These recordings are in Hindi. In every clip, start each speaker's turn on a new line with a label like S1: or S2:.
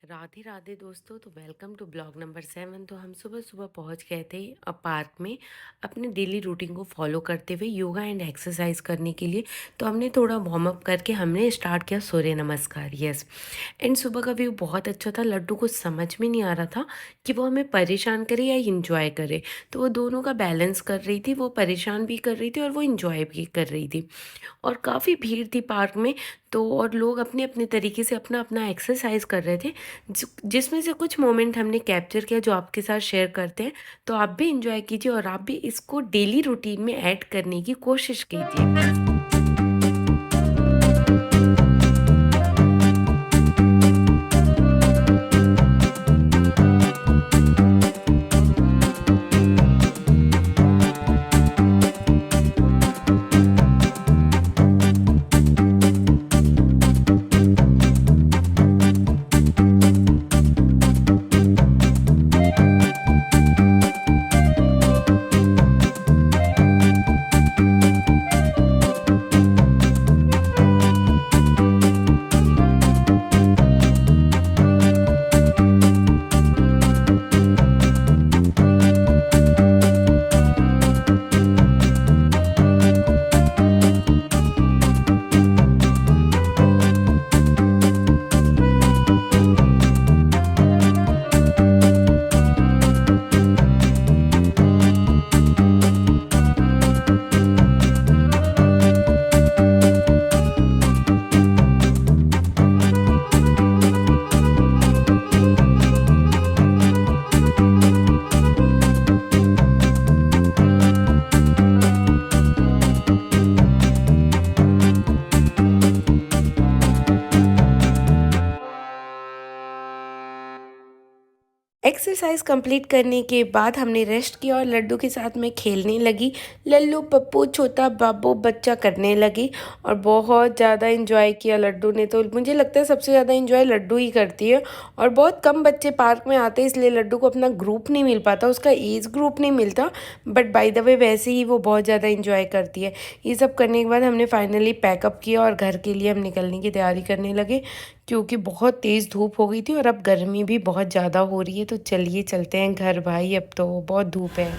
S1: राधे राधे दोस्तों। तो वेलकम टू ब्लॉग नंबर 7। तो हम सुबह सुबह पहुंच गए थे पार्क में अपने डेली रूटीन को फॉलो करते हुए योगा एंड एक्सरसाइज करने के लिए। तो हमने थोड़ा वार्म अप करके हमने स्टार्ट किया सूर्य नमस्कार। यस, एंड सुबह का व्यू बहुत अच्छा था। लड्डू को समझ में नहीं आ रहा था कि वो हमें परेशान करे या इंजॉय करे, तो वो दोनों का बैलेंस कर रही थी। वो परेशान भी कर रही थी और वो इंजॉय भी कर रही थी। और काफ़ी भीड़ थी पार्क में। तो और लोग अपने अपने तरीके से अपना अपना एक्सरसाइज कर रहे थे, जिसमें से कुछ मोमेंट हमने कैप्चर किया जो आपके साथ शेयर करते हैं। तो आप भी इंजॉय कीजिए और आप भी इसको डेली रूटीन में ऐड करने की कोशिश कीजिए। एक्सरसाइज कंप्लीट करने के बाद हमने रेस्ट किया और लड्डू के साथ मैं खेलने लगी। लल्लू पप्पू छोटा बाबू बच्चा करने लगी और बहुत ज़्यादा इन्जॉय किया लड्डू ने। तो मुझे लगता है सबसे ज़्यादा इन्जॉय लड्डू ही करती है। और बहुत कम बच्चे पार्क में आते हैं, इसलिए लड्डू को अपना ग्रुप नहीं मिल पाता, उसका एज ग्रुप नहीं मिलता। बट बाय द वे वैसे ही वो बहुत ज़्यादा इन्जॉय करती है। ये सब करने के बाद हमने फाइनली पैकअप किया और घर के लिए हम निकलने की तैयारी करने लगे, क्योंकि बहुत तेज़ धूप हो गई थी और अब गर्मी भी बहुत ज़्यादा हो रही है। तो चलिए चलते हैं घर भाई, अब तो बहुत धूप है।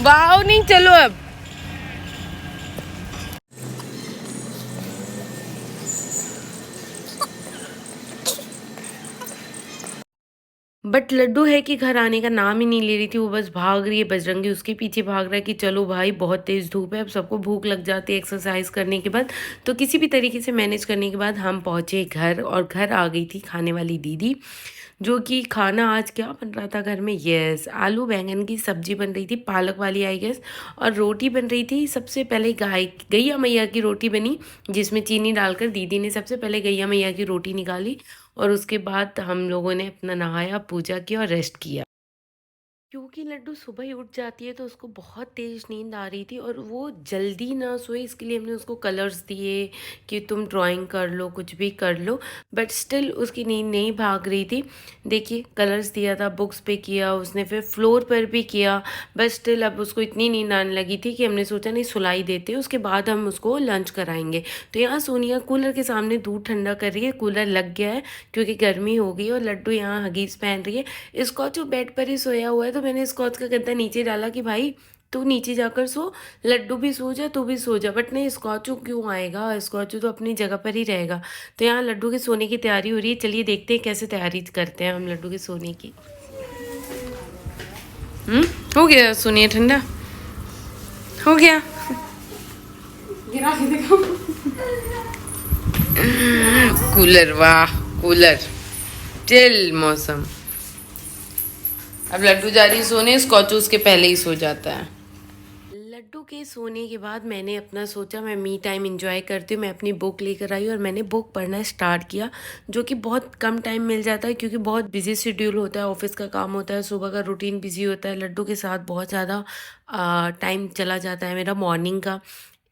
S1: वाओ, नहीं चलो अब। बट लड्डू है कि घर आने का नाम ही नहीं ले रही थी। वो बस भाग रही है, बजरंगी उसके पीछे भाग रहा है कि चलो भाई बहुत तेज़ धूप है। अब सबको भूख लग जाती है एक्सरसाइज करने के बाद। तो किसी भी तरीके से मैनेज करने के बाद हम पहुँचे घर, और घर आ गई थी खाने वाली दीदी। जो कि खाना आज क्या बन रहा था घर में, यस, आलू बैंगन की सब्जी बन रही थी, पालक वाली आई गेस। और रोटी बन रही थी। सबसे पहले गैया मैया की रोटी बनी, जिसमें चीनी डालकर दीदी ने सबसे पहले गैया मैया की रोटी निकाली। और उसके बाद हम लोगों ने अपना नहाया, पूजा की और रेस्ट किया। क्योंकि लड्डू सुबह ही उठ जाती है तो उसको बहुत तेज़ नींद आ रही थी और वो जल्दी ना सोए, इसके लिए हमने उसको कलर्स दिए कि तुम ड्राइंग कर लो, कुछ भी कर लो। बट स्टिल उसकी नींद नहीं भाग रही थी। देखिए, कलर्स दिया था, बुक्स पे किया उसने, फिर फ्लोर पर भी किया। बट स्टिल अब उसको इतनी नींद आने लगी थी कि हमने सोचा नहीं, सुलाई देते, उसके बाद हम उसको लंच कराएंगे। तो यहाँ सोनिया कूलर के सामने दूध ठंडा कर रही है। कूलर लग गया है क्योंकि गर्मी हो गई, और लड्डू यहाँ हगीज़ पहन रही है। स्कॉच बेड पर ही सोया हुआ है, तो मैंने स्कॉच का गद्दा नीचे डाला कि भाई तू नीचे जाकर सो, लड्डू भी सो जा, तू भी सो जा। बट नहीं, स्कॉचू क्यों आएगा, स्कॉचू तो अपनी जगह पर ही रहेगा। तो यहाँ लड्डू के सोने की तैयारी हो रही है। चलिए देखते हैं कैसे तैयारी करते हैं हम लड्डू के सोने की। हम्म, हो गया सोनिया ठंडा, हो गया। गिरा के देखो। कूलर, वाह कूलर, चिल मौसम। अब लड्डू जा रही सोने, स्कॉचू उसके पहले ही सो जाता है। लड्डू के सोने के बाद मैंने अपना सोचा मैं मी टाइम एंजॉय करती हूँ। मैं अपनी बुक लेकर आई और मैंने बुक पढ़ना स्टार्ट किया, जो कि बहुत कम टाइम मिल जाता है क्योंकि बहुत बिजी शेड्यूल होता है, ऑफिस का काम होता है, सुबह का रूटीन बिजी होता है। लड्डू के साथ बहुत ज़्यादा टाइम चला जाता है मेरा मॉर्निंग का।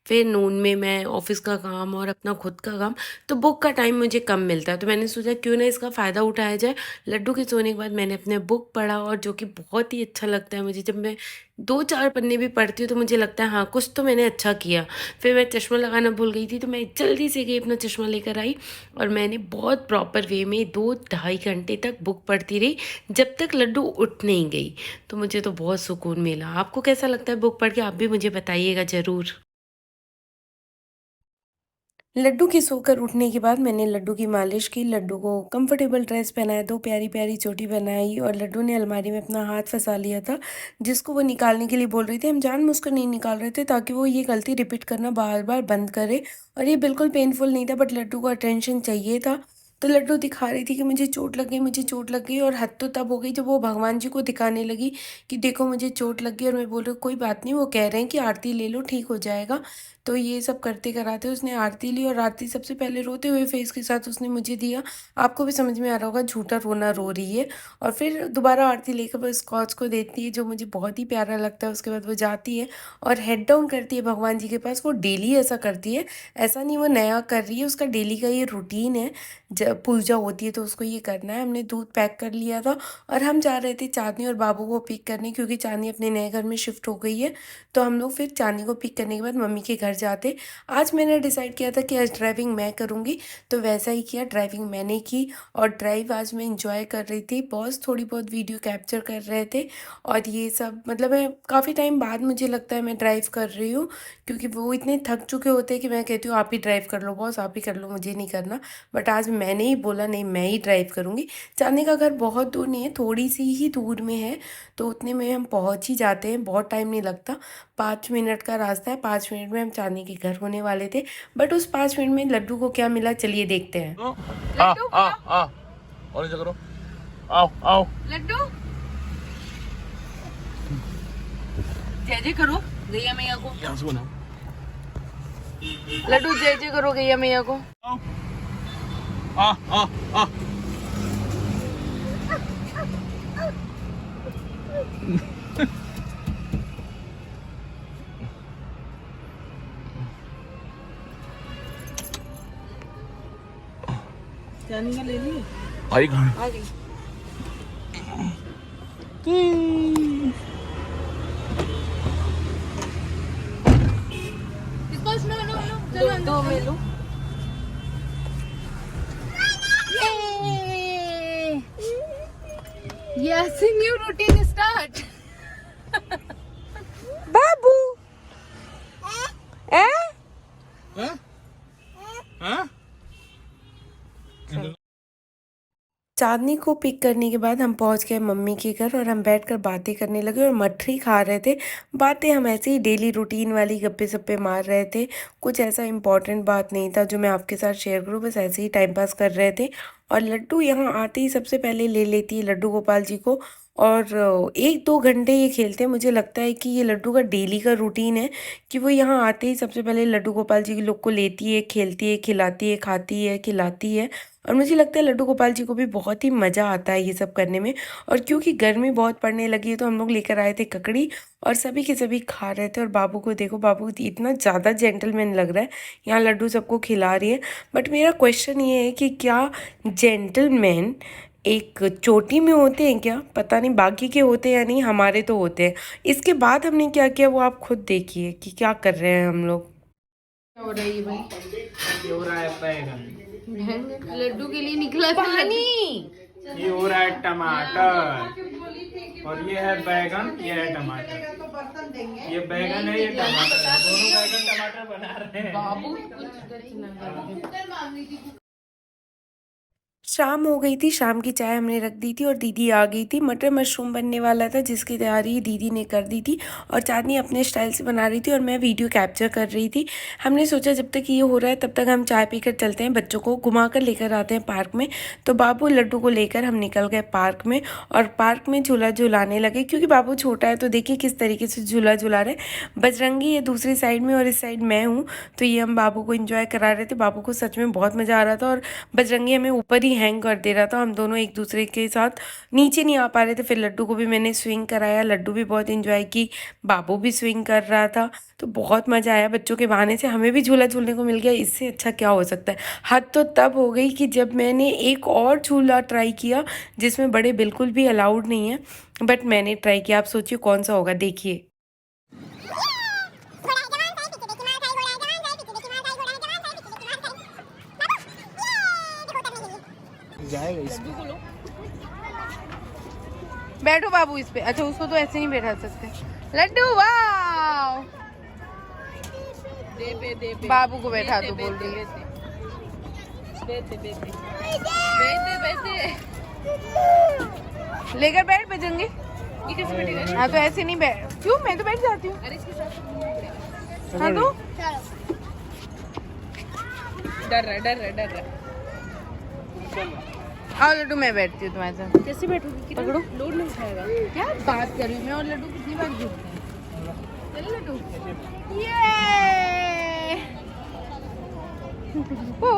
S1: फिर नून में मैं ऑफ़िस का काम और अपना खुद का काम, तो बुक का टाइम मुझे कम मिलता है। तो मैंने सोचा क्यों ना इसका फ़ायदा उठाया जाए। लड्डू के सोने के बाद मैंने अपने बुक पढ़ा और जो कि बहुत ही अच्छा लगता है मुझे। जब मैं 2-4 पन्ने भी पढ़ती हूँ तो मुझे लगता है हाँ, कुछ तो मैंने अच्छा किया। फिर मैं चश्मा लगाना भूल गई थी, तो मैं जल्दी से गई अपना चश्मा लेकर आई और मैंने बहुत प्रॉपर वे में 2 ढाई घंटे तक बुक पढ़ती रही, जब तक लड्डू उठ नहीं गई। तो मुझे तो बहुत सुकून मिला। आपको कैसा लगता है बुक पढ़ के? आप भी मुझे बताइएगा ज़रूर। लड्डू के सोकर उठने के बाद मैंने लड्डू की मालिश की, लड्डू को कंफर्टेबल ड्रेस पहनाया, 2 प्यारी-प्यारी चोटी बनाई और लड्डू ने अलमारी में अपना हाथ फँसा लिया था, जिसको वो निकालने के लिए बोल रही थी। हम जानबूझकर नहीं निकाल रहे थे ताकि वो ये गलती रिपीट करना बार-बार बंद करे और ये बिल्कुल पेनफुल नहीं था, बट लड्डू को अटेंशन चाहिए था। तो लड्डू दिखा रही थी कि मुझे चोट लग गई, मुझे चोट लग गई, और हद तो तब हो गई जब वो भगवान जी को दिखाने लगी कि देखो मुझे चोट लग गई, और मैं बोल रही हूँ कोई बात नहीं, वो कह रहे हैं कि आरती ले लो ठीक हो जाएगा। तो ये सब करते कराते उसने आरती ली और आरती सबसे पहले रोते हुए फेस के साथ उसने मुझे दिया। आपको भी समझ में आ रहा होगा झूठा रोना रो रही है, और फिर दोबारा आरती लेकर वो स्कॉच को देती है जो मुझे बहुत ही प्यारा लगता है। उसके बाद वो जाती है और हेड डाउन करती है भगवान जी के पास। वो डेली ऐसा करती है, ऐसा नहीं वो नया कर रही है, उसका डेली का ये रूटीन है। जब पूजा होती है तो उसको ये करना है। हमने दूध पैक कर लिया था और हम जा रहे थे चाँदनी और बाबू को पिक करने, क्योंकि चाँदनी अपने नए घर में शिफ्ट हो गई है। तो हम लोग फिर चाँदनी को पिक करने के बाद मम्मी के घर जाते। आज मैंने डिसाइड किया था कि आज ड्राइविंग मैं करूँगी, तो वैसा ही किया, ड्राइविंग मैंने की और ड्राइव आज मैं एन्जॉय कर रही थी। बॉस थोड़ी बहुत वीडियो कैप्चर कर रहे थे और ये सब, मतलब मैं काफ़ी टाइम बाद मुझे लगता है मैं ड्राइव कर रही हूँ, क्योंकि वो इतने थक चुके होते हैं कि मैं कहती हूँ आप ही ड्राइव कर लो बॉस, आप ही कर लो, मुझे नहीं करना। बट आज मैंने ही बोला नहीं, मैं ही ड्राइव करूँगी। चाँदनी का घर बहुत दूर नहीं है, थोड़ी-सी ही दूर में है, तो उतने में हम पहुँच ही जाते हैं, बहुत टाइम नहीं लगता। 5 मिनट का रास्ता है, 5 मिनट में हम चाँदनी के घर होने वाले थे। बट उस 5 मिनट में लड्डू को क्या मिला चलिए देखते हैं।
S2: लड्डू बोलो। और ऐसे करो। आओ आओ।
S3: लड्डू जय जय करो गैया मैया को।
S2: यहाँ से बनाओ।
S3: लड्डू जय जय करो गैया मैया को।
S2: आओ। आ आ आ।
S3: जानी का ले लिए
S2: आई कहाँ?
S3: आ गई। इसको नो नो नो चलो दो में लो। Yes, new routine start. बाबू
S2: हाँ? हाँ?
S1: चाँदनी को पिक करने के बाद हम पहुंच गए मम्मी के घर और हम बैठकर बातें करने लगे और मठरी खा रहे थे। बातें हम ऐसे ही डेली रूटीन वाली गप्पे-सप्पे मार रहे थे। कुछ ऐसा इम्पोर्टेंट बात नहीं था जो मैं आपके साथ शेयर करूं, बस ऐसे ही टाइम पास कर रहे थे। और लड्डू यहाँ आते ही सबसे पहले ले लेती है लड्डू गोपाल जी को, और 1-2 घंटे ये खेलते हैं। मुझे लगता है कि ये लड्डू का डेली का रूटीन है कि वो यहाँ आते ही सबसे पहले लड्डू गोपाल जी के लोग को लेती है, खेलती है, खिलाती है, खाती है, खिलाती है। और मुझे लगता है लड्डू गोपाल जी को भी बहुत ही मज़ा आता है ये सब करने में। और क्योंकि गर्मी बहुत पड़ने लगी है तो हम लोग लेकर आए थे ककड़ी और सभी के सभी खा रहे थे। और बाबू को देखो, बाबू इतना ज़्यादा जेंटलमैन लग रहा है, यहाँ लड्डू सबको खिला रही है। बट मेरा क्वेश्चन ये है कि क्या जेंटलमैन एक चोटी में होते हैं क्या? पता नहीं बाकी के होते हैं या नहीं, हमारे तो होते हैं। इसके बाद हमने क्या किया वो आप खुद देखिए कि क्या कर रहे हैं हम लोग।
S3: क्या हो रहा है ये भाई?
S4: ये हो रहा है बैगन,
S3: लड्डू के लिए निकला था पानी।
S4: ये हो रहा है टमाटर, और ये है बैगन, ये है टमाटर। ये बैगन है, ये टमाटर है, दोनों बैगन टमाटर बना रहे हैं।
S3: बाबू कुछ दक्षिणा कर।
S1: शाम हो गई थी, शाम की चाय हमने रख दी थी और दीदी आ गई थी। मटर मशरूम बनने वाला था जिसकी तैयारी दीदी ने कर दी थी और चाँदनी अपने स्टाइल से बना रही थी और मैं वीडियो कैप्चर कर रही थी। हमने सोचा जब तक ये हो रहा है तब तक हम चाय पीकर चलते हैं, बच्चों को घुमा कर लेकर आते हैं पार्क में। तो बाबू लड्डू को लेकर हम निकल गए पार्क में और पार्क में झूला झुलाने लगे, क्योंकि बाबू छोटा है। तो देखिए किस तरीके से झूला झुला रहे। बजरंगी है दूसरी साइड में और इस साइड मैं हूँ, तो ये हम बाबू को इंजॉय करा रहे थे। बाबू को सच में बहुत मज़ा आ रहा था और बजरंगी हमें ऊपर ही हैंग कर दे रहा था, हम दोनों एक दूसरे के साथ नीचे नहीं आ पा रहे थे। फिर लड्डू को भी मैंने स्विंग कराया, लड्डू भी बहुत एंजॉय की, बाबू भी स्विंग कर रहा था। तो बहुत मज़ा आया, बच्चों के बहाने से हमें भी झूला झूलने को मिल गया। इससे अच्छा क्या हो सकता है। हद तो तब हो गई कि जब मैंने एक और झूला ट्राई किया जिसमें बड़े बिल्कुल भी अलाउड नहीं है, बट मैंने ट्राई किया। आप सोचिए कौन सा होगा, देखिए।
S4: जाएगा इस
S3: बैठो बाबू इस पे। अच्छा उसको तो ऐसे नहीं बैठा सकते। लड्डू वाओ, बाबू को बैठा दो बोल रही है। लेकर बैठ बजरंगी। ये कैसे बैठेगा? हाँ तो ऐसे नहीं बैठ। क्यों, मैं तो बैठ जाती हूँ। हाँ तो डर रहा। आओ लड्डू, मैं बैठती हूँ तुम्हारे साथ। कैसे बैठूंगी? पकड़ो, लोड नहीं उठाएगा। क्या बात कर रही हूँ मैं और लड्डू कितनी बार घूमते हैं। चलो लड्डू, ये ओ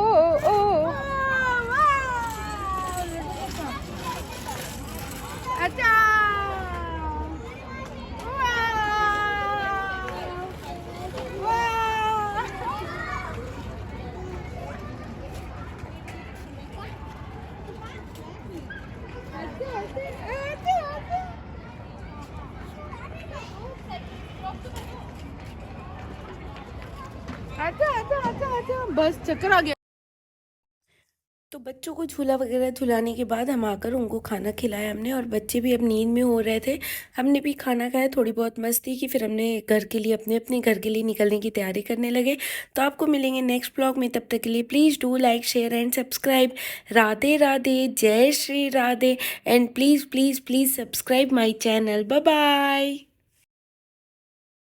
S3: अच्छा अच्छा, बस चक्कर आ गया।
S1: तो बच्चों को झूला वगैरह झुलाने के बाद हम आकर उनको खाना खिलाया हमने, और बच्चे भी अब नींद में हो रहे थे। हमने भी खाना खाया, थोड़ी बहुत मस्ती की, फिर हमने घर के लिए अपने घर के लिए निकलने की तैयारी करने लगे। तो आपको मिलेंगे नेक्स्ट ब्लॉग में, तब तक के लिए please do like, share and subscribe. Radhe Radhe, जय Shri Radhe, and please please please subscribe my channel. Bye bye.